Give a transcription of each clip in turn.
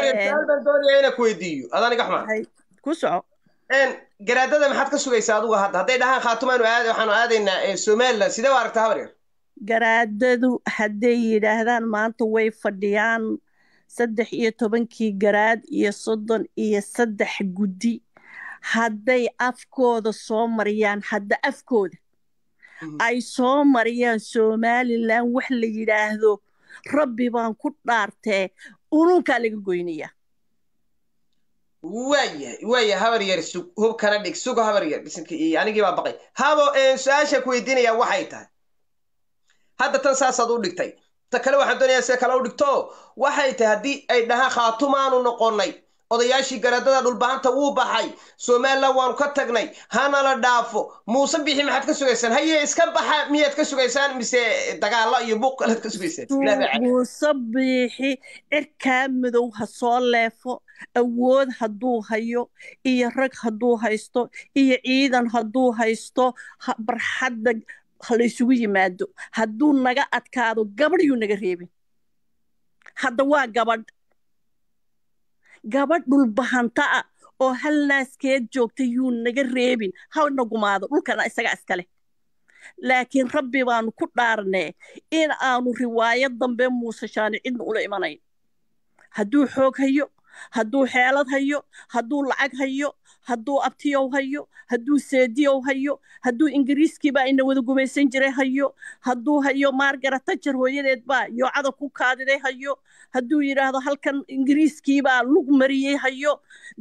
يا سؤال بندوني أنا كويديو هذا أنا قحمة كوسع garaadada maxaad ka sugaysaa adigu hadda hadday dhahaan khaatumaanu aadi waxaanu aadaynaa somaliland sidee u aragtaa habaryar garaadadu hadday yidhaahdaan maanta way fadhiyaan 13 garaad iyo 33 guddi hadday afkooda soo mariyaan hadda afkooda ay soo mariyaan somaliland wax la yidhaahdo rabbi baan ku dhaartee ununkaa laga goynayaa waaya habar yar sug hubkana dhig sugo habar yar anigii baa baqay habo su-aasha ku weydiinaya waxay tahay hadda tan saasaad u dhigtay ta kale waxaan doonayaa sida kale u dhigto waxay tahay haddii ay dhahaan khaatumaanu noqonnay odayaashii garaadada dhulbahanta wuu baxay somaliland waanu ka tagnay hana la dhaafo muuse bixi maxaad ka sugaysaan haye iska baxa miyaad ka sugaysaan mise dagaalo iyo buuq kalead ka sugaysaan muuse bixi cirkaa madow ha soo leefo awood hadduu hayo iyo rag hadduu haysto iyo ciidan hadduu haysto barxadda halaysugu yimaado hadduu naga adkaado gabadh yuu naga reebin hadda waa gabadh dhulbahanta ah oo hal naaskeed joogta yuu naga reebin hana gumaado dhulkana isaga iskale laakiin rabbi baanu ku dhaarnee in aanu riwaayad dambe muuse shaani cidna ula imanayn hadduu xoog hayo hadduu xeelad hayo hadduu lacag hayo hadduu abtiyow hayo hadduu seediyow hayo hadduu ingiriiskiibaa ina wada gumaysan jiray hayo hadduu hayo Margaret Thatcher hooyadeed baa yoocada ku kaadiday hayo hadduu yidhaahdo halkan ingiriiskiibaa lug mariyey hayo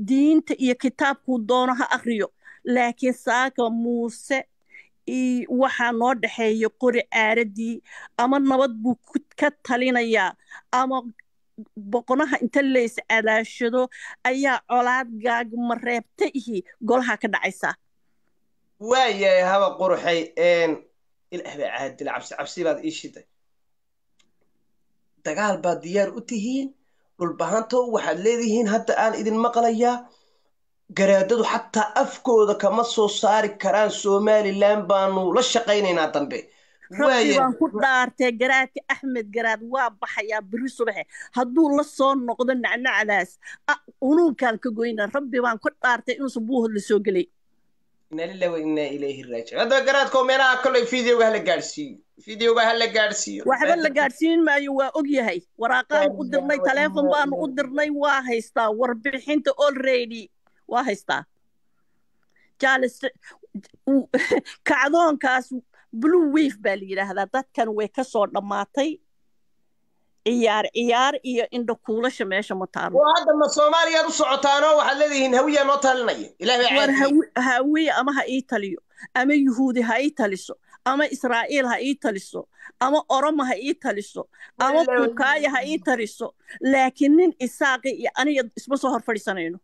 diinta iyo kitaabkuu doono ha akhriyo laakiin saaka muuse waxaa noo dhexeeya qori aaradii ama nabad buu ka talinayaa ama boqonaha inta leys cadaashado ayaa colaad gaagma reebta ihi golaha ka dhacaysa waayahay haba quruxay ilaah baa caadil cabsi baad ii shiday dagaal baad diyaar u tihiin dhulbahanto waxaad leedihiin hadda aan idin maqlayaa garaadadu xataa afkooda kama soo saari karaan somaliland baanu la shaqaynaynaa dambe rabbi baan ku dhaartay garaadka axmed garaad waa baxayaa biri subaxe hadduu la soo noqdo nacnacdaas ununkaan ka goyna rabbi baan ku dhaartay inuusan buuhod la soo gelay inna lillahi wa inna ilayhi raaji'uun hadda garaadko meelaha kale fiidiyowga hala gaadhsiiyo waxba la gaadhsiin maayo waa og yahay waraaqaan u dirnay taleefon baanu u dirnay waa haystaa warbixinta already waa haystaa jaalis kacdoonkaas blue wave baa la yidhaahdaa dadkan way ka soo dhammaatay ciyaar iyo indho kuulasha meesha ma taalo hadda ma soomaaliyaad u socotaanoo waxaad leedihiin hawiya noo talinaya war hawiya ama ha ii taliyo ama yuhuudi ha ii taliso ama israa'iil ha ii taliso ama oromo ha ii taliso ama kukaaya ha ii taliso laakiin nin isaaqi iyo aniga isma soo hor fadhiisanayno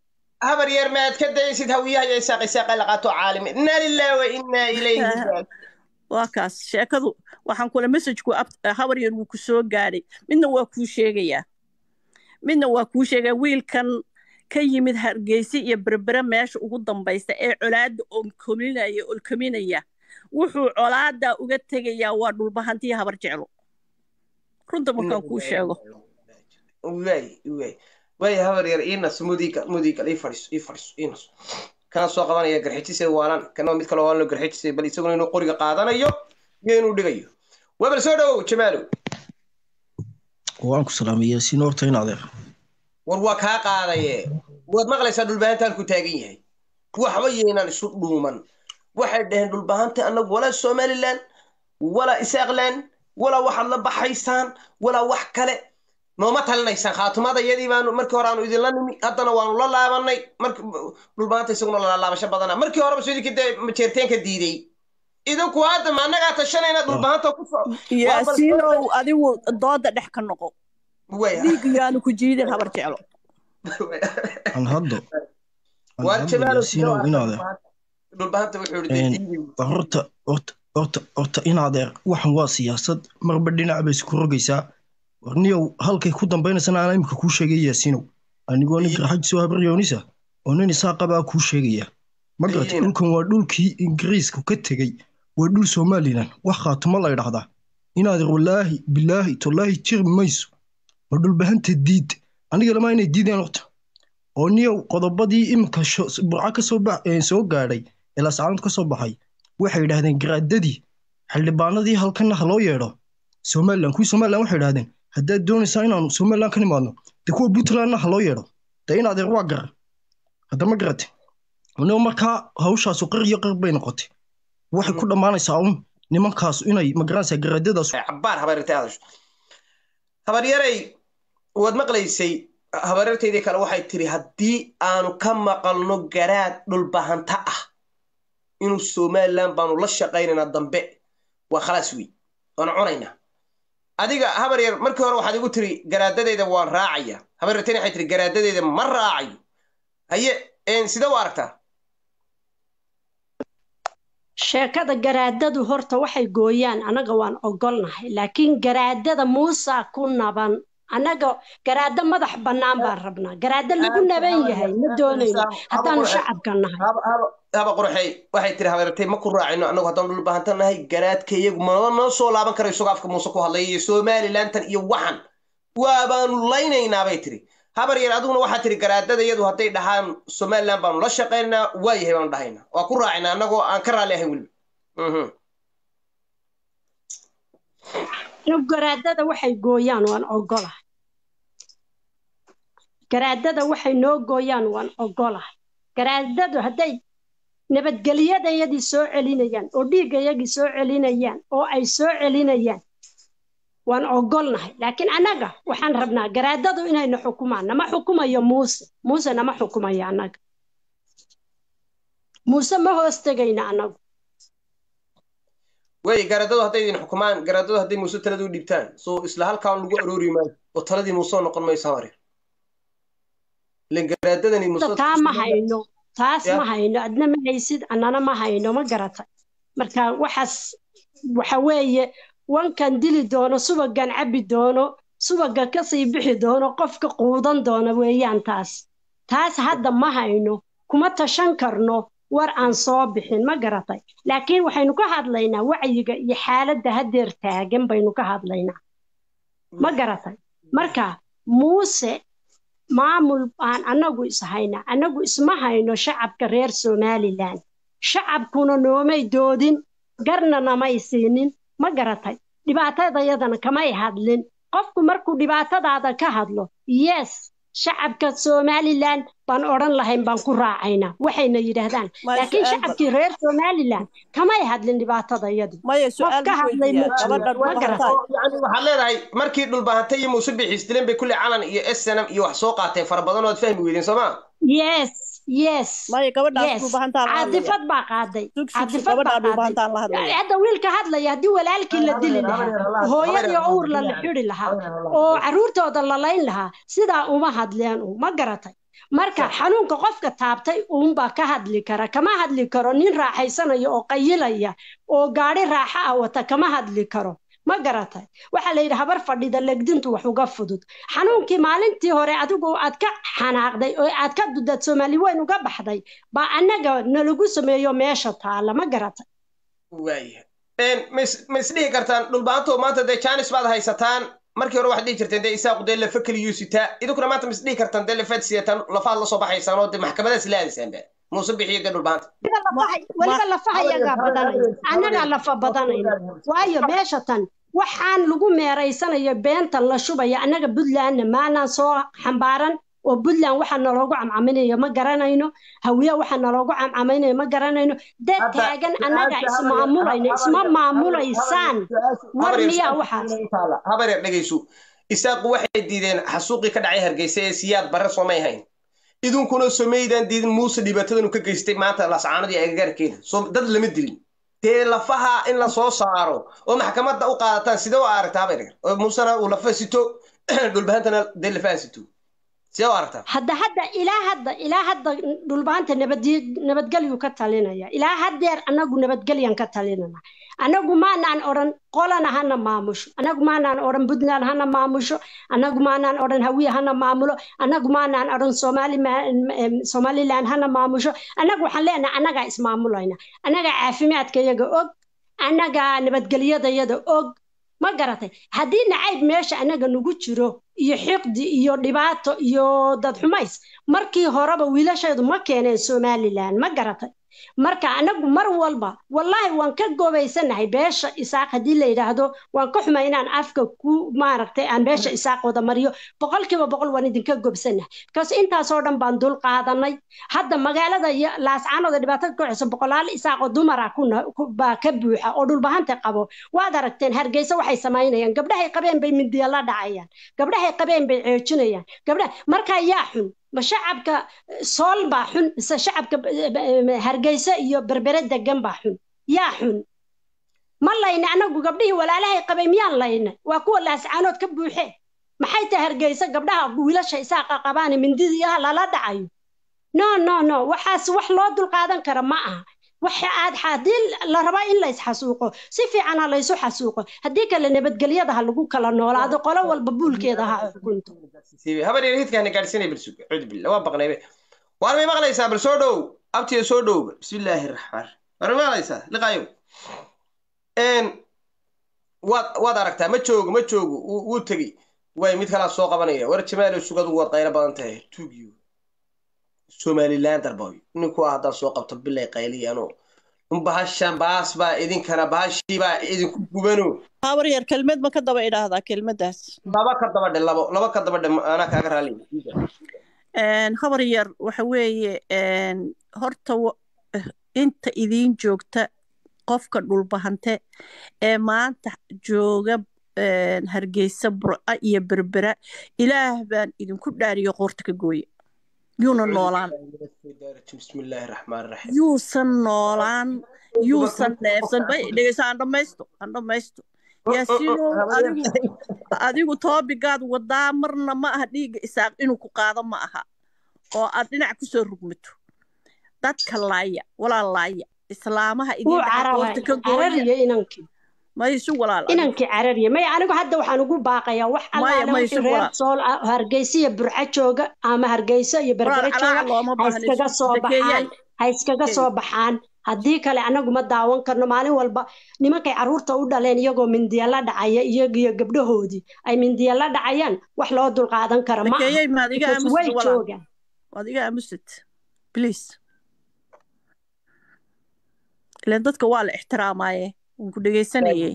habar yar maad ka daysid hawiyaha iyo isaaqi la qaato caalimi inna lillahi wa inna ilayhi raaji'uun waa kaas sheekadu waxaan kula message-ku habar yar wuu ku soo gaadhay midna waa kuu sheegaa wiilkan ka yimid Hargeysa iyo Berbera meesha ugu dambaysa ee colaada olkominaya wuxuu colaada uga tegayaa waa dhulbahantii habar jeclo runta markaan kuu sheego way habar yar inas mudiga ii fadhiso kana soo qabanaya garxiisay waalan kana mid kale oo aan garxiisay bal isaguna inuu qoriga qaadanayo iyo inuu dhigayo wabal soo dhaw jamaalo waan ku salaamay si noorta in adeer war waa ka qaadaye waad maqlaysaa dhulbahantaan ku taagan yahay waxba yeeynaan isu dhuuman waxay dhaheen dhulbahanta anagu wala Somaliland wala Isaaqland wala waxaad la baxaysaan wala wax kale nooma talinaysaan khaatumada iyadii baanu markii hore aanu idin la nimi haddana waanu la laabanay dhulbaanta isaguna la laabasho badana markii horeba soo idinka majeerteenka diiday idinku hadda ma annagaa tashanayna dhulbaanta ku soo yaasiinow adigu dooda dhex ka noqo dhiig yaanu ku jiidin habar jeclo aan haddo war jamaalo yaasiinow inaade dhulbaanta wuxuu yidhi horta inaadeer waxan waa siyaasad marba dhinac bay isku rogaysaa warniyow halkay ku dambaynaysana aan imika kuu sheegay yaasiinow anigoo nin garxaj soo habaryoonisa oo nin isaa qabaa kuu sheegaya ma garatay dhulkan waa dhulkii ingiriisku ka tegey waa dhul somalilan wax khaatumo la idhahdaa inaadeer wallaahi bilaahi tallaahi jiri mayso waa dhulbahanta diid aniga lama inay diideen horta oo niyow qodobadii imika burca ka soo gaadhay ee laascaanood ka soo baxay waxay yidhaahdeen garaadadii xildhibaanadii halkanna ha loo yeedho somalilan kuwii somalilan waxay yidhahdeen haddaad doonaysaa inaanu somalilan ka nimaadno de kuwa puntlandna ha loo yeedho de in adeer waa gara hadda ma garate niyow markaa hawshaasu qar iyo qar bay noqotay waxay ku dhammaanaysaa un nimankaasu inay magaranaysaa garaadadaas cabbaar habaryarey waad maqlaysay habaryartaydii kale waxay tiri haddii aanu ka maqalno garaad dhulbahanta ah inuu somalilan baanu la shaqaynaynaa dambe waa khalaas wey waanu cunaynaa adiga habaryar markii hore waxaad igu tiri garaadadeyda waan raacaya habaryartayna waxay tiri garaadadeyda ma raacayo haye sida u aragtaa sheekada garaadadu horta waxay gooyaan anaga waan ogolnahay laakiin garaadada Muuse ku naban anaga garaada madax bannaan baan rabnaa garaada lagu naban yahay ma doonayno haddaan shacabka nahay haba qurxay waxay tiri habaryartay ma ku raacino anagu haddaan dhul baahantanahay garaadka iyagu ma noo soo laaban karo isagoo afka Muuse ku hadlay iyo Somalilantan iyo waxan waabaanu laynaynaa bay tiri habaryar aduguna waxaa tiri garaadada iyadu hadday dhahaan Somaliland baanu la shaqaynaa waa yahay baanu dhahaynaa waa ku raacinaa annagoo aan ka raali ahayn weliba garaadada waxay gooyaan waan ogolahay garaadada waxay noo gooyaan waan ogolahay garaadadu hadday nabadgelyadayadii soo celinayaan oo dhiigayagii soo celinayaan oo ay soo celinayaan waan ogolnahay laakiin anaga waxaan rabnaa garaadadu inayna xukumaan nama xukumayo Muuse nama xukumayo anaga Muuse ma hoos tagayna anagu way garaadadu hadday idin xukumaan garaadadu hadday Muuse taladu dhibtaan soo isla halkaan lagu aroori maayo oo taladii Muuse noqon mayso habar leen garaadadani Muuse taa ma hayno taas ma hayno adna ma haysid annana ma hayno ma garatay marka waxaas waxa weeye wankan dili doono subagan cabi doono subaga ka sii bixi doono qofka quudan doono weeyaan taas hadda ma hayno kuma tashan karno war aan soo bixin ma garatay laakiin waxaynu ka hadlaynaa wacyiga iyo xaaladda hadeer taagan baynu ka hadlaynaa ma garatay marka Muuse maamul aan anagu ishayna anagu isma hayno shacabka reer Somaliland shacabkuna noomay doodin garna namay siinin ma garatay dhibaatadayadana kamay hadlin qofku markuu dhibaatadaada ka hadlo yes shacabka Somaliland baan oran lahayn baan ku raacayna waxayna yiraahdaan laakiin shacabkii reer Somaliland kamay hadlin dhibaatadayadu ka hadlay ma garatay yani waxa leedahay markii dhul baahantay iyo Muuse bixiisteen bay kulli calan iyo SNM iyo wax soo qaatay far badan oo fahmi weydeen Soomaa yes maya gabadhaas u baahantaa cadifad baa qaaday hadda wiilka hadlaya haddii walaalkii la dili lahaa hooyadii uur la xiri lahaa oo caruurtooda la layn lahaa sidaa uma hadleen ma garatay marka xanuunka qofka taabtay uunbaa ka hadli kara kama hadli karo nin raaxaysanaya oo qayilaya oo gaari raaxa ah wata kama hadli karo ma garatay waxa la yiraahdaa habar fadhida legdintu wax uga fudud xanuunkii maalintii hore adigu aad ka xanaaqday oo aad ka dudad Soomaali weyn uga baxday ba anaga nalagu sameeyo meesha taala ma garatay waaya mis dhihi kartaan dhul baanto maanta de chance baad haysataan markii hore waxaad dhihi jirteen de isaaq de la fakal yusita idinkuna maanta mis dhihi kartaan de la fadsiyatan la faad la soo baxaysaan oo de maxkamadaas laadisaan Muuse bixiyo de dhul baanta waliba la fahayaga badanay anaga la fa badanay waayo meesha tan waxaan lagu meereysanayo beenta la shubaya anaga Puntland maana soo xambaaran oo Puntland waxa naloogu camcaminayo ma garanayno hawiya waxa naloogu camcaminayo ma garanayno dad taagan anaga isma maamulaysan warniya waxa habar dhageyso isaaq waxay diideen xasuuqi ka dhacay Hargeysa ee siyaad bare Soomaaliyeed idinkuna Soomaaliland diidin Muuse dhibaatadan ka geystay maanta la saanadii ay gaarkeena soo dad lama dilin tee lafaha in la soo saaro oo maxkamadda u qaadataan sida oo aragtaa habar oo Muuse uu la fasito dhulbaantana de la fasito sida oo aragtaa ilaa hadda dhulbaanta nabadgelyo ka talinaya ilaa hadeer anagu nabadgelyan ka talinana anagu maanaan oran qolana hana maamusho anagu maanaan oran Puntland hana maamusho anagu maanaan oran hawiya hana maamulo anagu maanaan oran Somaliland hana maamusho anagu waxaan leenahay anaga ismaamulayna anaga caafimaadkayaga og anaga nabadgelyadayada og ma garatay haddii nacayb meesha anaga nagu jiro iyo xiqdi iyo dhibaato iyo dad xumays markii horeba wiilasheedu ma keeneen Somaliland ma garatay marka anagu mar walba wallahi waan ka goobaysanahay beesha isaaq hadii la yiraahdo waan ka xumaa inaan afka ku maaragtay aan beesha isaaq wada mariyo boqolkiiba boqol waan idinka goobsanahay kaas intaas oo dhan baan dul qaadanay hadda magaalada laascaanood dhibaatada ku xisab boqolaal isaaq oo dumar ah ba ka buuxa oo dhulbahanta qabo waad aragteen Hargeysa waxay sameynayaan gabdhahay qabeen bay mindiya la dhacayaan gabdhahay qabeen bay ceejinayaan gabdhaha marka yaa xun ma shacabka sool baa xun mise shacabka Hargeysa iyo berbere degan baa xun yaa xun ma layna anagu gabdhihii walaalahay qabay miyaan layna waa kuwa laascaanood ka buuxe maxay tahay Hargeysa gabdhaha wiilasha isaaqa qabaan mindiyaha lala dhacayo no waxaas wax loo dul qaadan kara ma aha waxa aad xadil la raba in la isxasuuqo si fiican la isu xasuuqo hadii kale nabadgelyada lagu kala noolaado qolo walba buulkeeda ha xukunto habar yariidkan gaarsinay bilsuq cud billah waa baqnaybe waan ma maqlaysaa bal soo dhow abtiyo soo dhow bismillaahir rahmaan war ma maqlaysaa liqaayo waad aragtaa ma joogo uu tagay way mid kala soo qabanaya war jamaal sugadu wad qaylo badan tahay tuugiyo Somaliland darboy ninku hada soo qabto bilay qayliyano bahashan baas ba idinkana bahashi ba idinku gubano habar yar kelmad ma ka daba idhaahdaa kelmadaas laba ka daba ana kaaga raali habar yar waxa weeye horta inta idin joogta qofka dhulbahante ee maanta jooga Hargeysa Burca iyo Berbera ilaah baan idinku dhaariyo qoorta ka gooye yuuna noolaan bismillaahir rahmaanir rahiim yuusan noolaan yuusan neefsan bay dhegeysaan dhamaysto yaasiino adigu toobigaad wadaa marna ma aha dhiiga isaaq inuu ku qaado ma aha oo aad dhinac ku soo rugmato dadka laaya walaalaaya islaamaha idin qoorta ka gooya inankii ma isu walaal inankii carariye may anigu hadda waxaan ugu baaqayaa wax alla reer sool Hargeysa iyo Burca jooga ama Hargeysa iyo Berbera jooga ha iskaga soo baxaan haddii kale anagu ma daawan karno maalin walba nimankay caruurta u dhaleen iyagoo mindiya la dhacaya iyagiyo gabdhahoodii ay mindiya la dhacayaan wax loo dul qaadan kara ma way joogaan adiga amusid please ilaan dadka waa la ixtiraamaye ku dhageysanayay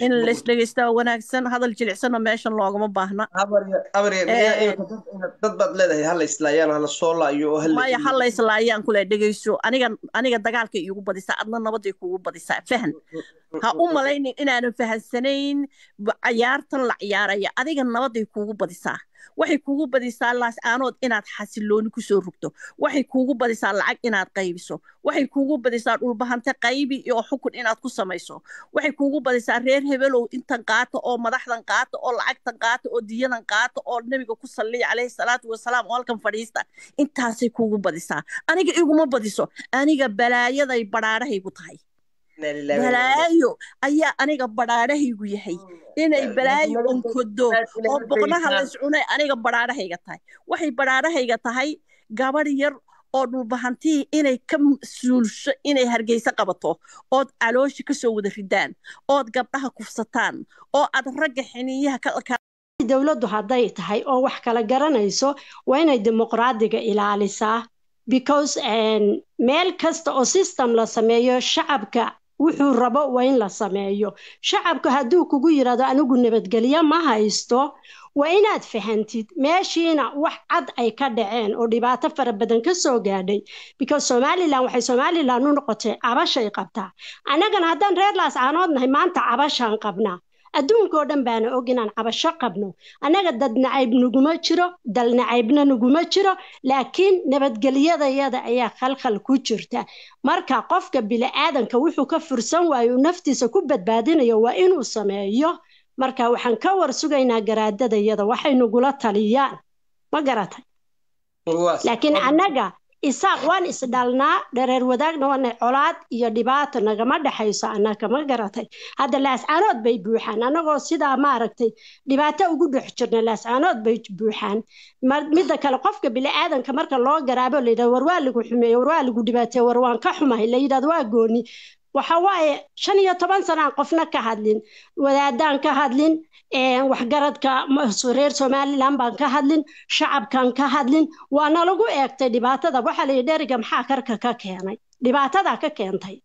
in la isdhageysta wanaagsan hadal jilicsan meeshan loogama baahna dad baad leedahay hal islaayaan hal soo laayo maya hal islaayaan kula dhageyso aniga dagaalka iigu badisaa adna nabaday kuugu badisaa fahan ha u malaynin inaanan fahansanayn ciyaartan la ciyaaraya adiga nabaday kuugu badisaa waxay kuugu badisaa laascaanood inaad xasilooni ku soo rugto waxay kuugu badisaa lacag inaad qaybiso waxay kuugu badisaa dhulbahante qaybi iyo xukun inaad ku samayso waxay kuugu badisaa reer hebelow intan qaata oo madaxdan qaata oo lacagtan qaata oo diyadan qaata oo nabiga ku salliya calayhi salaatu wasalaam oo halkan fadhiista intaasay kuugu badisaa aniga iguma badiso aniga balaayaday badhaadhahaygu tahay balaayo ayaa aniga badhaadhahaygu yahay inay balaayo onkodo oo boqnaha la iscunay aniga badhaadhahayga tahay waxay badhaadhahayga tahay gabadh yar oo dhulbahantii inay ka suulsho inay Hargeysa qabato ood calooshi ka soo wada ridaan ood gabdhaha kufsataan oo aad ragga xiniyaha dawladdu hadday tahay oo wax kala garanayso waa inay dimuqraadiga ilaalisaa because meel kasta oo system la sameeyo shacabka wuxuu rabo waa in la sameeyo shacabka hadduu kugu yiraahdo anigu nabadgelyo ma haysto waa inaad fahantid meeshiina wax cad ay ka dhaceen oo dhibaato fara badan ka soo gaadhay because Somaliland waxay Somaliland u noqotay cabashay qabtaa annagana haddaan reer laascaanood nahay maanta cabashaan qabnaa adduunka oo dhan baana og inaan cabasho qabno annaga dad nacayb nuguma jiro dal nacaybna nuguma jiro laakiin nabadgelyadayada ayaa khalkhal ku jirta marka qofka bini'aadanka wuxuu ka fursan waayo naftiisa ku badbaadinayo waa inuu sameeyo marka waxaan ka war sugaynaa garaadadayada waxay nugula taliyaan ma garatay laakiin annaga isaaq waan isdhalnaa dhareer wadaagna waana colaad iyo dhibaato nagama dhaxayso annaga ma garatay hadda laascaanood bay buuxaan annagoo sidaa maaragtay dhibaato ugu dhex jirna laascaanood bay buuxaan midda kale qofka bini'aadanka marka loo garaabo la yidhahdo war waa lagu xumeeyo war waa lagu dhibaateeyo war waan ka xumahay la yidhahdo waa gooni وحواي شن يطبان سنة قفنا كهدلين ودادان كهدلين waxgaradka reer Soomaaliland baan ka hadlin shacabkan ka hadlin waana lagu eegtay dhibaatada waxa la yidhi maxaa karka ka keenay dhibaatada ka keentay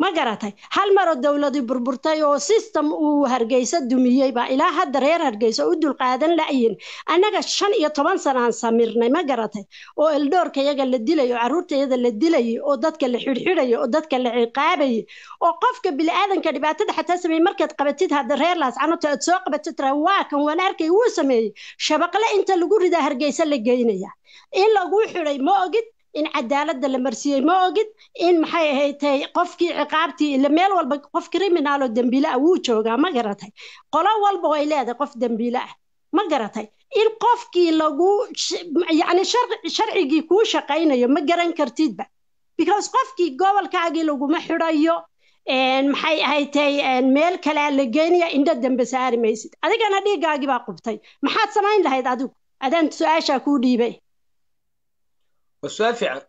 ma garatay hal mar oo dawladdu burburtay oo system uu Hargeysa dumiyay ba ilaa hadda reer Hargeysa u dul qaadan laayin anaga 15 sano aan samirnay ma garatay oo eldoorka iyaga la dilayo caruurteeda la dilayo oo dadka la xidhxidhayo oo dadka la ciqaabayo oo qofka bini'aadanka dhibaatada xataa sameey markaad qabatid hadda reer laas canato aad soo qabatid waa kan wanaarkay uu sameeyay shabaqle inta lagu rida Hargeysa la geynaya in lagu xidhay ma ogid in cadaaladda la marsiyay ma ogid in maxay ahayd qofkii ciqaabtii ila meel walba qof criminal oo dambiile ah uu joogaa ma garatay qolo walba way leedahay qof dambiile ah ma garatay in qofkii lagu yani sharcigii ku shaqeynayo ma garan kartidba because qofkii gobolkaagii laguma xidhayo maxay ahayd meel kale la geynaya indha dambe saari maysid adigana dhiigaagii baa qubtay maxaad samayn lahayd adigu adaan su'aasha ku dhiibay والسؤال فعلا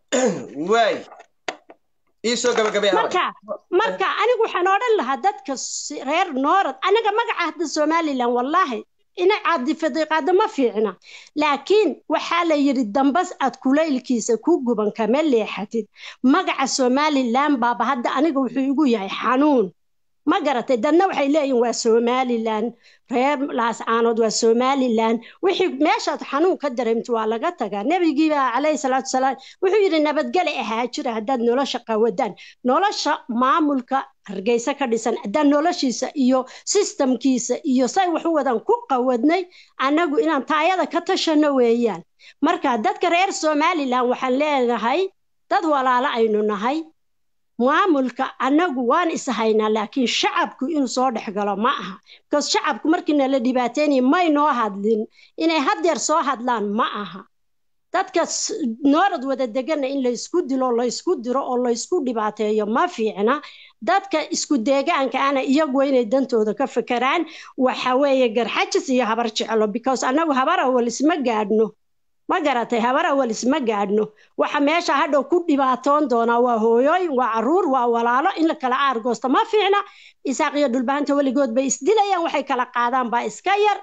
واي إيسو قبل قبل marka anigu waxaan oran lahaa dadka reer noorad anaga magaca hadda Soomaaliland wallahi ina caadifada qaado ma fiicna laakiin waxa la yiri dambas aad kuleylkiisa ku guban kama leexatid magaca Soomaaliland baaba hadda aniga wuxuu igu yahay xanuun ma garatay dadna waxay leeyihiin waa Soomaaliland reer laas caanood waa Soomaaliland wixii meeshaad xanuun ka dareemto waa laga tagaa nabigiiba calayhi salaatu salaam wuxuu yiri nabadgale ahaa jira haddaad nolosha qawadaan nolosha maamulka Hargeysa ka dhisan haddaad noloshiisa iyo systemkiisa iyo say wax u wadaan ku qawadnay anagu inaan taayada ka tashano weeyaan marka dadka reer Soomaaliland waxaan leenahay dad walaalo aynu nahay maamulka anagu waan isahaynaa laakiin shacabku inuu soo dhaxgalo ma aha because shacabku markii la dhibaateeyay may noo hadlin inay hadeer soo hadlaan ma aha dadka noorad wada degan in la isku dilo la isku diro oo la isku dhibaateeyo ma fiicna dadka isku deegaanka ana iyagu inay dantooda ka fikiraan waxa weeye garxajis iyo habar jecelo because anagu habar awal isma gaadhno ma garatay habar awal isma gaadhno waxa meesha hadhow ku dhibaatoon doona waa hooyooyin waa caruur waa walaalo in la kala aargoosto ma fiicna isaaqiyo dhulbaanta waligood bay isdilayaan waxay kala qaadaan baa iska yar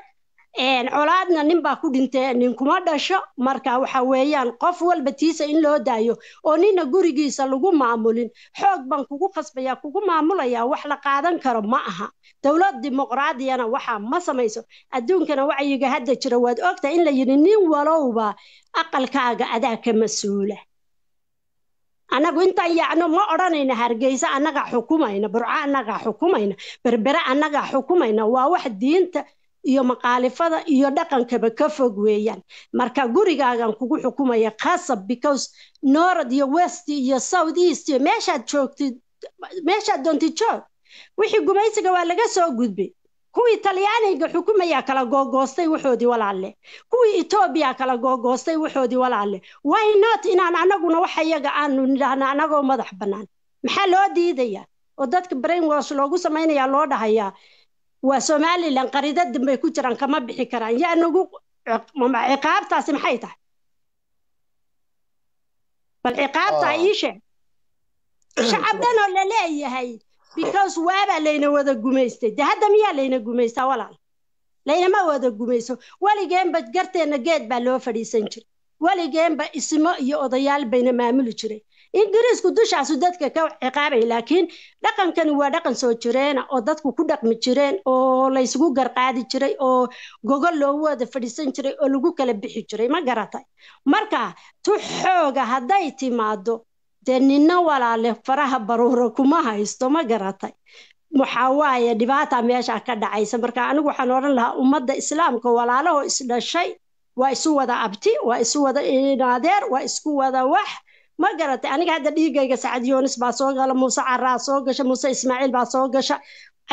colaadna nin baa ku dhintay nin kuma dhasho marka waxa weeyaan qof walba tiisa in loo daayo oo nina gurigiisa lagu maamulin xoog baan kugu qasbaya kugu maamulaya wax la qaadan karo ma aha dawlad dimuqraadiyana waxa ma samayso adduunkana wacyiga hadda jira waad ogtaa in la yiri nin walowba aqalkaaga adaa ka mas'uula anagu inta yaacno ma oranayna Hargeysa anaga xukumayna Burca anaga xukumayna Berbera anaga xukumayna waa wax diinta iyo maqaalifada iyo dhaqankaba ka fog weeyaan marka gurigaagan kugu xukumaya qasab because north iyo west iyo south east meeshaad joogtid meeshaad doontid joog wixii gumaysiga waa laga soo gudbay kuwii Talyaaniga xukumaya kala googoostay waxoodii walaalle kuwii Ethiopia kala googoostay waxoodii walaalle why not inaan anaguna wax iyaga aanu nidhaahna anagoo madax banaan maxaa loo diidaya oo dadka brainwash loogu sameynaya loo dhahayaa waa Soomaaliland qaridad dambe ku jiraan kama bixi karaan yaa nagu ciqaabtaasi maxay tahay bal ciqaabta iishe shacabdan oo la leeyahay because waaba layna wada gumaystay hadda miyaa layna gumaystaa walaal layna ma wada gumayso waligeenba garteena geed baa loo fadhiisan jiray waligeenba ismo iyo odayaal bayna maamuli jiray ingiriisku dushaasu dadka ka ciqaabay laakiin dhaqankan waa dhaqan soo jireen oo dadku ku dhaqmi jireen oo la isugu garqaadi jiray oo gogol loo wada fadhiisan jiray oo lagu kala bixi jiray ma garatay marka tu xooga haday timaado denina walaale faraha baruuro kuma haysto ma garatay waxa waaye dhibaata meesha ka dhacaysa marka anigu waxaan oran lahaa ummadda islaamka walaalaho isdhashay waa isu wada abti waa isu wada inaadeer waa isku wada wax ma garatay aniga hadda dhiigayga Saacid Yoonis baa soo gala Muuse Carraa soo gasha Muuse Ismaaciil baa soo gasha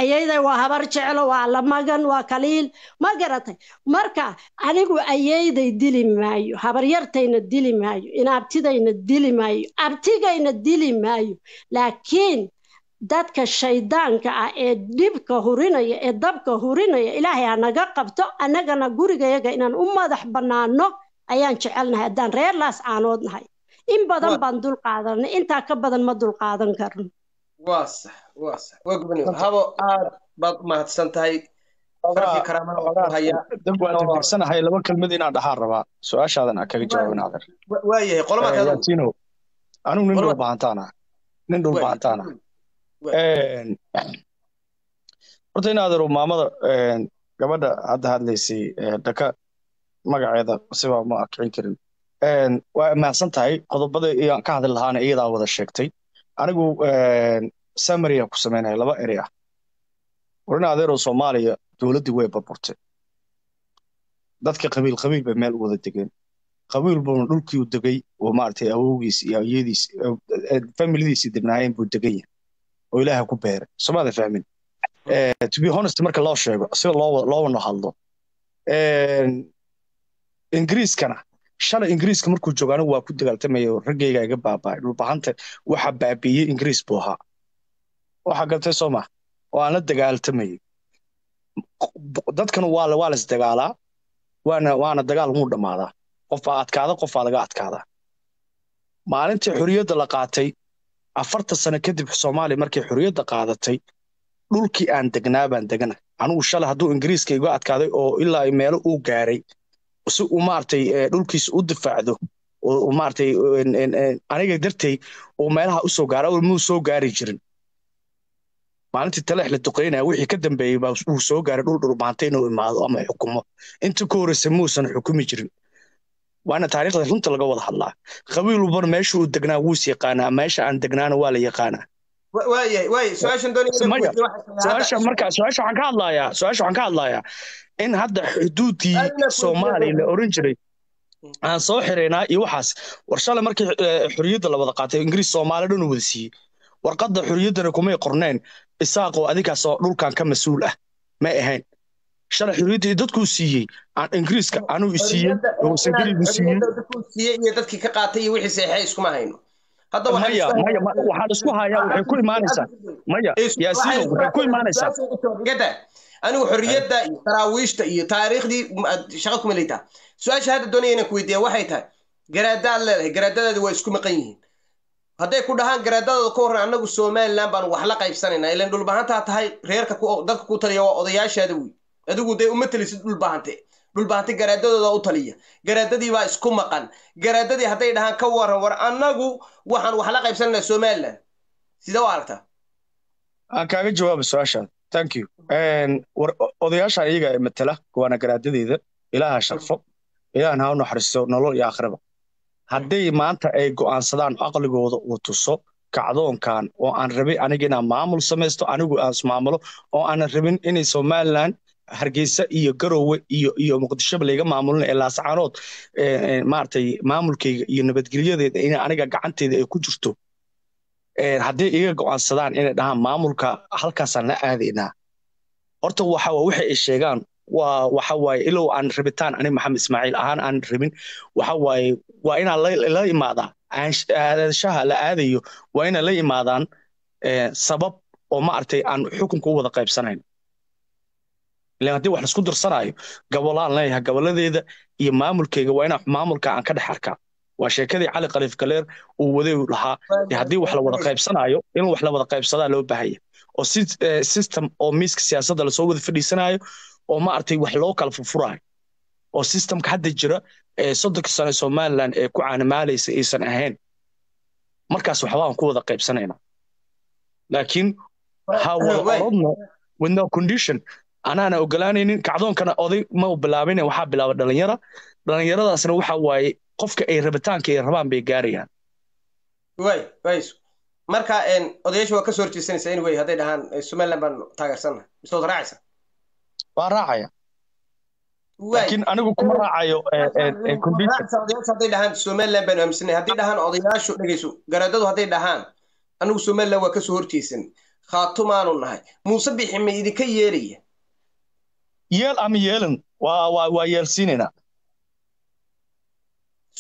ayayda waa habar jecelo waa la magan waa kaliil ma garatay marka anigu ayayday dili maayo habar yartayna dili maayo inaabtidayna dili maayo abtigayna dili maayo laakiin dadka shaydaanka ah ee dibka hurinaya ee dabka hurinaya Ilaahay anaga qabto anagana gurigayaga inaan u madax banaano ayaan jecelnahay hadaan reer laas caanood nahay in badan baan dul qaadanay inta ka badan ma dul qaadan karno واصح وقبني هذا بعض ما هتسنتهاي فرقي كرامة وهيا dab waa degdegsanahay laba kelmad inaan dhaxaan rabaa su'aashaadan aan kaga jawaabin adeer waayahay qolama kaadu yaasino anigu nin dhul baahantaana horta in adeero maamada gabadha hadda hadlaysay dhaka magaceeda siba ma arkin karin waa mahadsan tahay qodobada aan ka hadli lahaana iyadaa wada sheegtay anigu summary ku sameynaya laba eri ah warin adeero Soomaaliya dawladdu way burburtay dadka qabiil bay meel wada degeen qabiil buu dhulkii u degay oo maartay awowgiis iyo ayadiis familidiis degnaayeen buu degay oo Ilaahay ku beeray Soomaalida fahmin to be honest marka loo sheego si loo wada hadlo Ingiriiskana shalay Ingiriiska markuu joogaana waa ku dagaaltamayo ragayga iga baabay dhul bahanta waxa baabiyay Ingiriis buu ahaa waxa galtay Soomaa oo aan la dagaaltamay dadkan waa la isdagaalaa waana dagaal ugu dhamaada qof adkaada qof laga adkaada maalintii xuriyadda la qaatay 40 sano kadib Soomaaliya markay xuriyadda qaadatay dhulkii aan degnaa baan degana anigu shalay haduu Ingiriiska iga adkaaday oo ilaa ay meel uu gaaray si uu maartay dhulkiisa u difaacdo oo maartay aniga dartay oo meelaha u soo gaaray oo muu soo gaari jirin maalintii taleex la duqeynaa wixii ka dambeeyay baa uu soo gaaray dhul baantay inuu imaado ama xukumo inta ka horeysay muusan xukumi jirin waana taariikhda runta laga wada hadlaa qabiil walba meesha uu degnaa wuu is yaqaanaa meesha aan degnaana waa la yaqaanaa waay su'aashan doonayay su'aasha waxaan ka hadlayaa in hadda xuduudii Soomaaliya la oran jiray aan soo xireynaa iyo waxaas warshalle markii xuriyadda la wada qaatay Ingiriis Soomaaliya dhan wada siiyay warqadda xuriyadana kuma qorneen isaaqo adigaas oo dhulkan ka mas'uul ah ma ahayn shalay xuriyadda dadku siiyay aan Ingiriiska aanu siiyay oo Ingiriisku siiyay iyo dadkii ka qaatay iyo wixii saxay isku ma hayno hadda waxaan isku hayaa waxay ku imaanaysaa yaasiin waxay ku imaanaysaa anigu xuriyadda iyo taraawiishta iyo taariikhdii shaqo kuma leeyahay su'aasha hadda doonayay inaan ku weydiiyo waxay tahay garaadaad leedahay garaadadaadu waa isku maqan yihiin hadday ku dhahaan garaadadooda ka horreyn annagu Somaliland baan wax la qaybsanaynaa ilaan dhul bahanta tahay reerka dadka ku taliya waa odayaashaada wey adigu day uma talisid dhul bahanta garaadadooda u taliya garaadadii baa isku maqan garaadadii hadday dhahaan ka waran war annagu waxaan wax la qaybsanaynaa Somaliland sida waa aragtaa aan kaaga jawaabo su'aashan thank you odayaasha iyaga matala kuwana garaadadeeda Ilaaha sharfo Ilaahan ha u naxariisto nolol iyo aakhiraba hadday maanta ay go'aansadaan aqligooda uu tuso kacdoonkan oo aan rabay aniga inaan maamul samaysto anigu aan ismaamulo oo aan rabin inay Somaliland Hargeysa iyo Garowe iyo Muqdisho laga maamulno ee Laascaanood maartay maamulkayga iyo nabadgelyadeeda in aniga gacanteeda ay ku jirto hadday iga go'aansadaan inay dhahaan maamulka halkaas aan la aadaynaa horta waxa ay sheegaan waxa waaye ilo aan rabitaan ani Maxamed Ismaaciil ahaan aan rabin waxa waaye waa in la imaada aadashaha la aadayo waa in la imaadaan sabab oo ma artay aan xukunka u wada qaybsanayn ilaa hadii wax isku dirsanayo gobolaan leeyahay goboladeeda iyo maamulkeega waa in maamulka aan ka dhex arkaa waa sheekadii Cali Khaliif Galeer uu waday lahaa hadii wax la wada qaybsanayo in wax la wada qaybsadaa loo baahan oo system oo miiska siyaasadda la soo wada fadhiisanayo oo ma artay wax loo kala furfuraay oo systemka hadda jira ee 30 sano Somaliland ee ku caanimaalaysa aysan ahayn markaas waxba aan ku wada qaybsanaynaa laakiin ha wada orodno with no condition anaana ogolaanaynin kacdoonkana oday ma bilaabin waxa bilaabay dhalinyaradaasna waxa waaye qofka ay rabitaanka ay rabaan bay gaarayaan way marka odayaashu waa ka soo horjeesanaysa anyway hadday dhahaan Somaliland baan taageersanahay soo raacaysa waa raacaya laakiin anigu kuma raacayo condition hadday dhahaan Somaliland baan aaminsanay hadday dhahaan odayaashu dhageyso garaadadu hadday dhahaan anigu Somaliland waa ka soo horjeesan khaatumaanu nahay Muuse Bixi ma idinka yeelaya yeel ama yeelan waa yeelsiinayna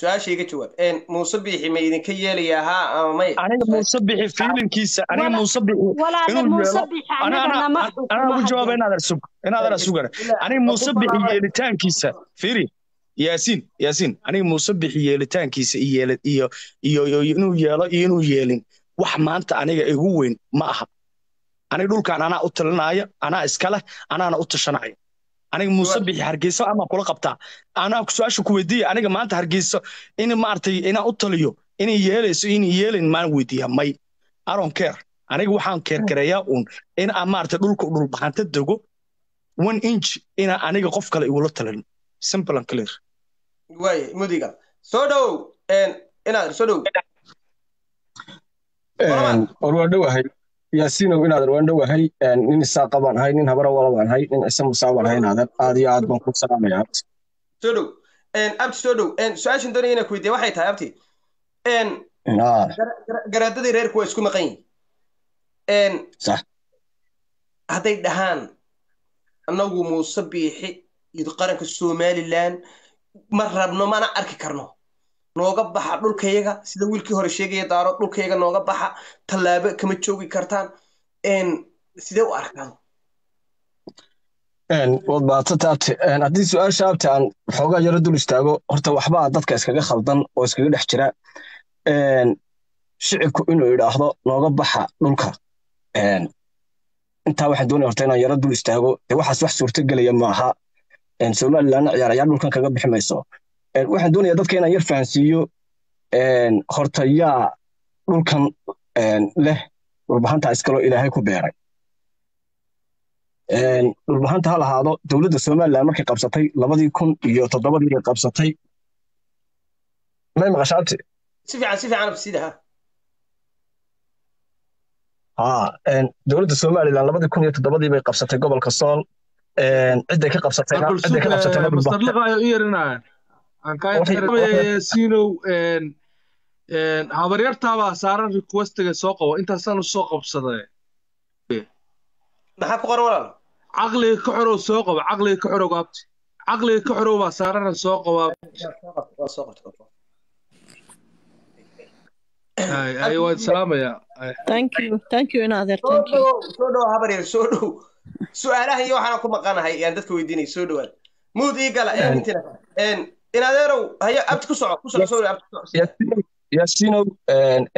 su'aashayga jawaab Muuse Bixi ma idinka yeelaya ha ama may aniga Muuse Bixi feelinkiisa aniga Muuse Bixi ana ugu jawaab inaad arsugan aniga Muuse Bixi yeelitaankiisa fiiri yaasiin aniga Muuse Bixi yeelitaankiisa iyo inuu yeelo iyo inuu yeelin wax maanta aniga igu weyn ma aha aniga dhulkan anaa u talinaya anaa iska leh anaana u tashanaya aniga muuse bixi hargeysa ama kula qabtaa anaa su'aasha ku weydiiyay aniga maanta hargeysa in maartay inaan u taliyo inay yeelayso inay yeelin maan weydiiya may I don't care aniga waxaan keerkareeyaa in aan maartay dhulka dhul baxanta dago 1 inch ina aniga qof kale igula talin simple and clear way mudiga soo dhow inaad soo dhow waan dhowahay yaasiinow inaad waan dhowahay nin isaaqa baan ahay nin habara wala baan ahay nin ciise musaa baan ahay inaad aad iyo aad baan ku salaamayaa soo dhow abti soo dhow su'aashan doonaya inaan ku weydiiyo waxay tahay abti garaadadii reerku waa isku maqan yihiin sax hadday dhahaan annagu muuse biixi iyo qaranka somaliland ma rabno mana arki karno nooga baxa dhulkayaga sida wiilkii hore sheegaya daaro dhulkayaga nooga baxa tallaabo kama joogi kartaan sidee u arkaan wad baata taabte haddii su-aasha abte aan xoogaa yaro dul istaago horta waxbaa dadka iskaga khaldan oo iskaga dhex jira shicibku inuu idhaahdo nooga baxa dhulka intaa waxaan doonaya horta inaan yaro dul istaago dee waxaas wax suurto gelaya maaha somalilandna ciyaarayaal dhulkan kaga bixi mayso waxaan doonayaa dadka inaan yar fahansiiyo horta yaa dhulkan leh dhulbahanta iskaloo ilaahay ku beeray dhulbahanta ha lahaado dowladda somaliland markay qabsatay 2007 bay qabsatay may maqashaabti si fiican sidaha dowladda somaliland 2007 bay qabsatay gobolka sool ciday ka qabsatayna mastarliqaayo u yarinaya aan ka yaasiinow habaryartaabaa saaran requestiga soo qabo intaasaan u soo qabsaday maxaa ku qoran walaal caqliga ka xorow soo qabo caqliga ka xorow gaabti caqliga ka xorow baa saaran soo qabaa ay waa salaamaya thank you inaad soo dhow habaryar soo dhow su'aalaha iyo waxaan ku maqanahay aan dadka weydiinay soo dhawaad mood ii gala inadeerow haya abti ku soco soo yaasiinow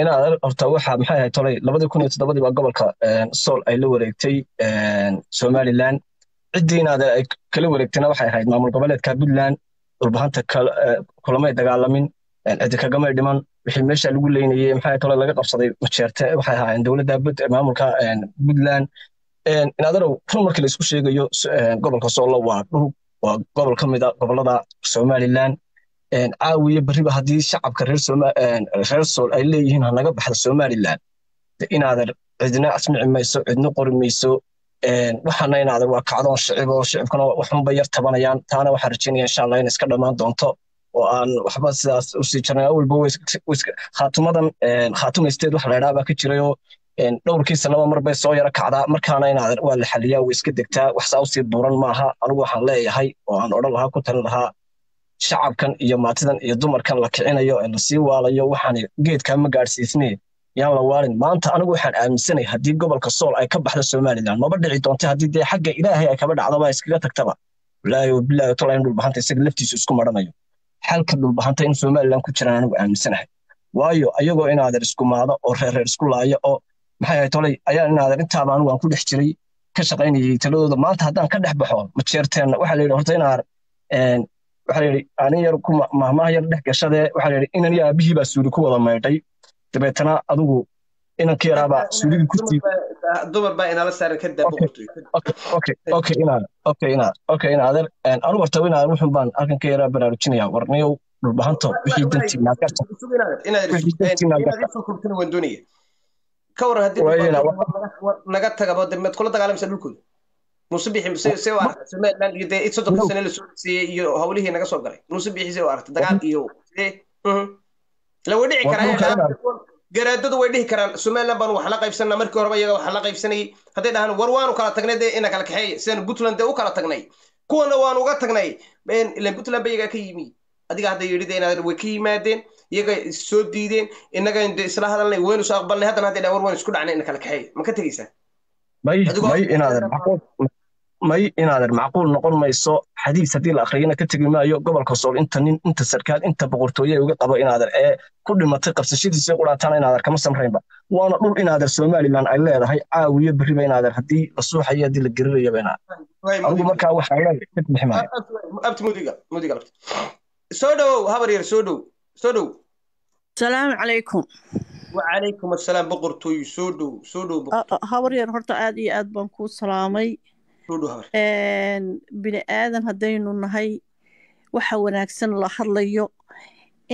inaad horta waxa maxay ahayd tolay 2007 baa gobolka sool ay la wareegtay somaliland ciddii inaad ay kala wareegtayna waxay ahayd maamul goboleedka puntland dhulbahanta kulamay dagaalamin cidi kagamay dhiman wixii meesha lagu leynayay maxay tolay laga qabsaday majeerte waxay ahaayeen dowladda maamulka puntland inaadarow run markii la isku sheegayo gobolka sool waa gobol ka mid ah gobolada somaliland caawiye bariba haddii shacabka reer sool ay leeyihiin hanaga baxda somaliland inaadan cidna asmici mayso cidna qori mayso waxaana inaadan waa kacdoon shicibkana waxunba yar tabanayaan taana waxaan rajaynaya insha allah in iska dhammaan doonto oo aan waxba sidaas usii jirnay awalba khaatumadan khaatumeysteed wax la idhaa baa ka jirayoo dhowrkii sanaba mar bay soo yara kacdaa markaana inaadan waa la xaliyaa way iska degtaa wax saa usii buuran maaha anigu waxaan leeyahay oo aan odhan lahaa ku talin lahaa shacabkan iyo maatidan iyo dumarkan la kicinayo ee lasii waalayo waxaan geedkaa ma gaadhsiisnee yaan la waalin maanta anigu waxaan aaminsanay haddii gobolka sool ay ka baxdo somaliland maba dhici doonta haddii dee xagga ilaahay ay kaba dhacdaba iskaga tagtaba walaahi wabilaahi tolaa in dhulbahanta isaga laftiisu isku maranayo xalka dhulbahanta in somaliland ku jiraan anigu aaminsanahay waayo ayagoo inaadan iskumaado oo reer isku laaya oo maxay ahayd tolay ayaan inaadan intaaba anigu aan ku dhex jiray ka shaqaynayay taladooda maanta haddaan ka dhex baxo majeerteenna waxaa la yidhi horta inaan waxaa la yidhi anin yar ku mahmaha yar dhex gashadee waxaa la yidhi inan iyo aabihii baa suuli ku wada maydhay dabeetana adigu inanka yaraabaa suuligii ku sii dumar baa inala saaran ka inaadeer anigu horta inaadan wuxun baan halkan ka yaraa baraarujinaya warniyow dhulbahanto wixii dantiinaa garta ka waran haddii naga tagaba damaad kula dagaalamsa dhulkooda muuse bixi se u aragta somaliland iyo dee 30 sane la soo siiyey iyo hawlihii naga soo galay muuse bixi se u aragta dagaal iyo la way dhici karaa garaadadu way dhihi karaan somaliland baan wax la qaybsanaa markii horeba iyaga wax la qaybsanayay hadday dhahaan war waanu kala tagnay dee ina kala kaxeeya sidaan puntland dee u kala tagnay kuwana waanu uga tagnay ilan puntland ba iyagaa ka yimi adiga hadday yidhi dee inaad way ka yimaadeen iyaga soo diideen innaga isla hadalnay waynu soo aqbalnay haddana hadday dhahaan war waan isku dhacnay ina kala kaxeeya ma ka tegeysaa may inaadan macquul noqon mayso xadiis haddii la akhriyana ka tegi maayo gobolka sool inta nin inta sarkaal inta boqortooye uga qabo inaadan ee ku dhimatay qabsashadiisa quraatana inaadan kama samraynba waana dhul inaadan Somaliland ay leedahay caawiyo bariba inaadan haddii la suuxayo haddii la garirayo anigu markaa waxaa leeyahay ka bixi maayo abti mudiga soo dhow habar yar soo dhow salaamu calaykum وعليكم السلام بقرتوي سودو habar yar horta aad iyo aad baan kuu salaamay bini aadan haddaynu nahay waxa wanaagsan la hadlayo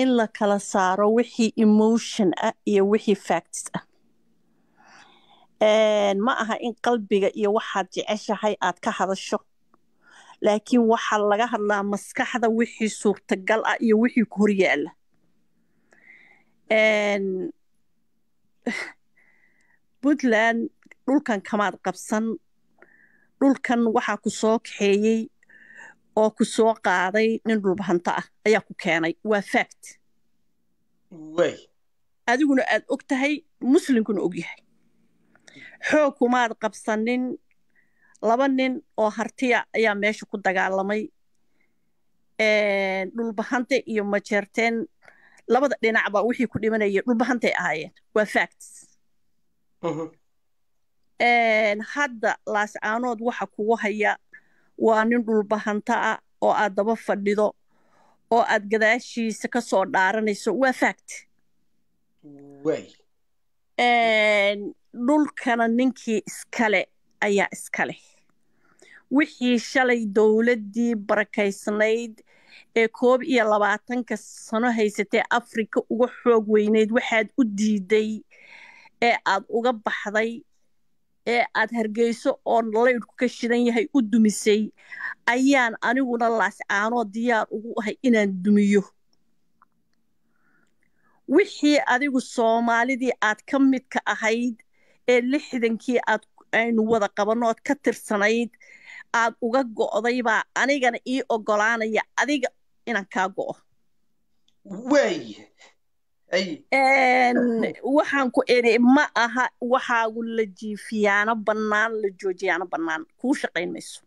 in la kala saaro wixii emotion ah iyo wixii facts ah ma aha in qalbiga iyo waxaad jeceshahay aad ka hadasho laakiin waxaa laga hadlaa maskaxda wixii suurtagal ah iyo wixii ku hor yaala Puntland dhulkan kamaad qabsan dhulkan waxaa ku soo kaxeeyey oo ku soo qaaday nin dhulbahanta ah ayaa ku keenay waa fact adiguna aad og tahay muslimkuna og yahay xoog kumaad qabsanin laba nin oo hartiya ayaa meesha ku dagaalamay dhulbahante iyo majeerteen labada dhinacba wixii ku dhimanayay dhulbahantay ahaayeen waa facts hadda laascaanood waxa kugu haya waa nin dhulbahanta ah oo aad daba fadhido oo aad gadaashiisa ka soo dhaaranayso waa fact dhulkana ninkii iskale ayaa iskale wixii shalay dowladdii barakaysnayd ee 21 sano haysatay Afrika uga xoog weyneyd waxaad u diiday ee aad uga baxday ee aad hargeyso oo leeydku ka shidan yahay u dumisay ayaan aniguna laascaanoo diyaar ugu ahay inaan dumiyo wixii adigu Soomaalidii aad ka mid ka ahayd ee 60kii aad aynu wada qabanood ka tirsanayd aad uga go'day baa anigana ii ogolaanaya adiga inaan kaa go'o waxaan ku eri ma aha waxaagu la jiifiyaano bannaan la joojiyaano bannaan kuu shaqayn mayso